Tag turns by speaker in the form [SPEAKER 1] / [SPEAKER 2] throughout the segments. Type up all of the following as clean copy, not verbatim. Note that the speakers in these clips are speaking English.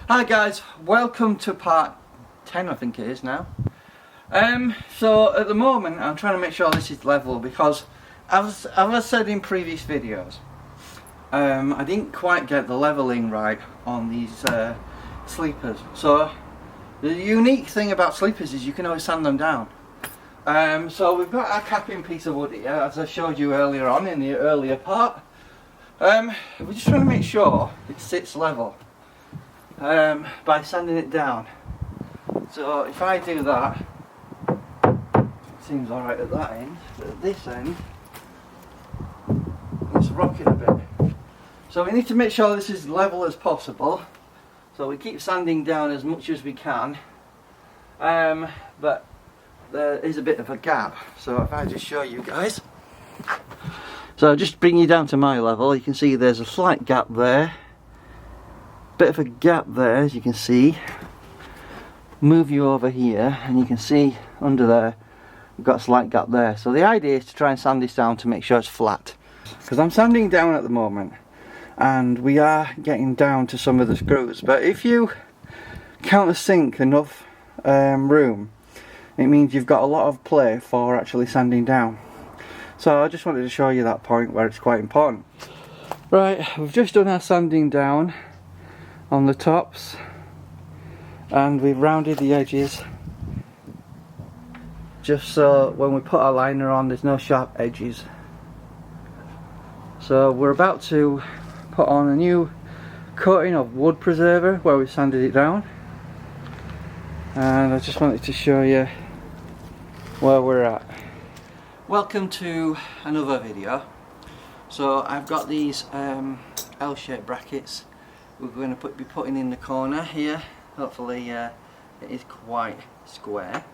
[SPEAKER 1] Hi guys, welcome to part 10 I think it is now. So at the moment I'm trying to make sure this is level because as I said in previous videos, I didn't quite get the leveling right on these sleepers. So the unique thing about sleepers is you can always sand them down. So we've got our capping piece of wood here, as I showed you earlier on in the earlier part. We're just trying to make sure it sits level by sanding it down. So if I do that, it seems alright at that end, but at this end it's rocking a bit. So we need to make sure this is level as possible, so we keep sanding down as much as we can, but there is a bit of a gap. So if I just show you guys, so just bring you down to my level, you can see there's a slight gap there, bit of a gap there as you can see. Move you over here and you can see under there we've got a slight gap there. So the idea is to try and sand this down to make sure it's flat, because I'm sanding down at the moment and we are getting down to some of the screws, but if you countersink enough room, it means you've got a lot of play for actually sanding down. So I just wanted to show you that point where it's quite important. Right, we've just done our sanding down on the tops and we've rounded the edges just so when we put our liner on there's no sharp edges. So we're about to put on a new coating of wood preserver where we sanded it down, and I just wanted to show you where we're at. Welcome to another video. So I've got these L-shaped brackets we're going to be putting in the corner here. Hopefully it is quite square.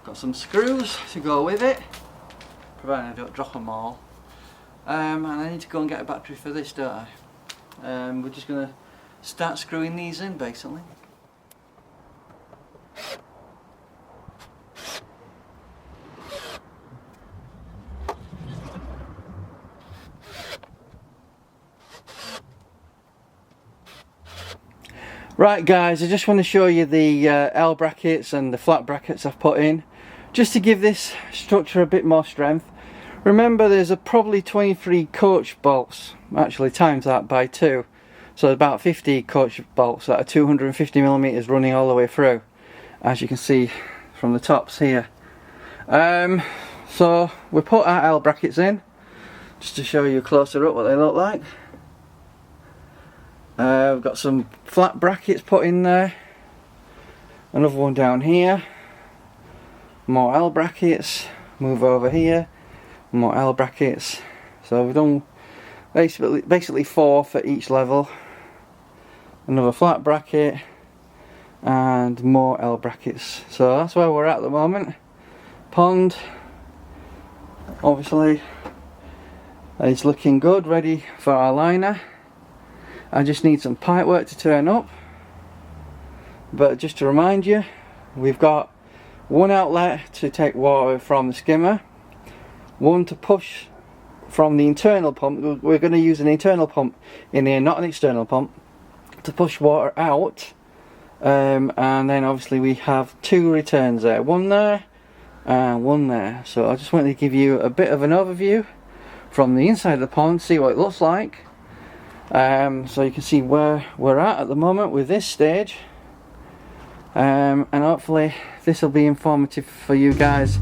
[SPEAKER 1] Got some screws to go with it, providing I don't drop them all. And I need to go and get a battery for this, don't I? We're just going to start screwing these in basically. Right guys, I just want to show you the L brackets and the flat brackets I've put in, just to give this structure a bit more strength. Remember there's probably 23 coach bolts, actually times that by 2, so about 50 coach bolts that are 250mm running all the way through, as you can see from the tops here. So we put our L brackets in, just to show you closer up what they look like. We've got some flat brackets put in there, another one down here, more L brackets, move over here, more L brackets. So we've done basically 4 for each level, another flat bracket and more L brackets. So that's where we're at the moment. Pond obviously is looking good, ready for our liner. I just need some pipe work to turn up, but just to remind you, we've got one outlet to take water from the skimmer, one to push from the internal pump. We're going to use an internal pump in here, not an external pump, to push water out, and then obviously we have 2 returns there, one there and one there. So I just wanted to give you a bit of an overview from the inside of the pond, see what it looks like. So you can see where we're at the moment with this stage, and hopefully this will be informative for you guys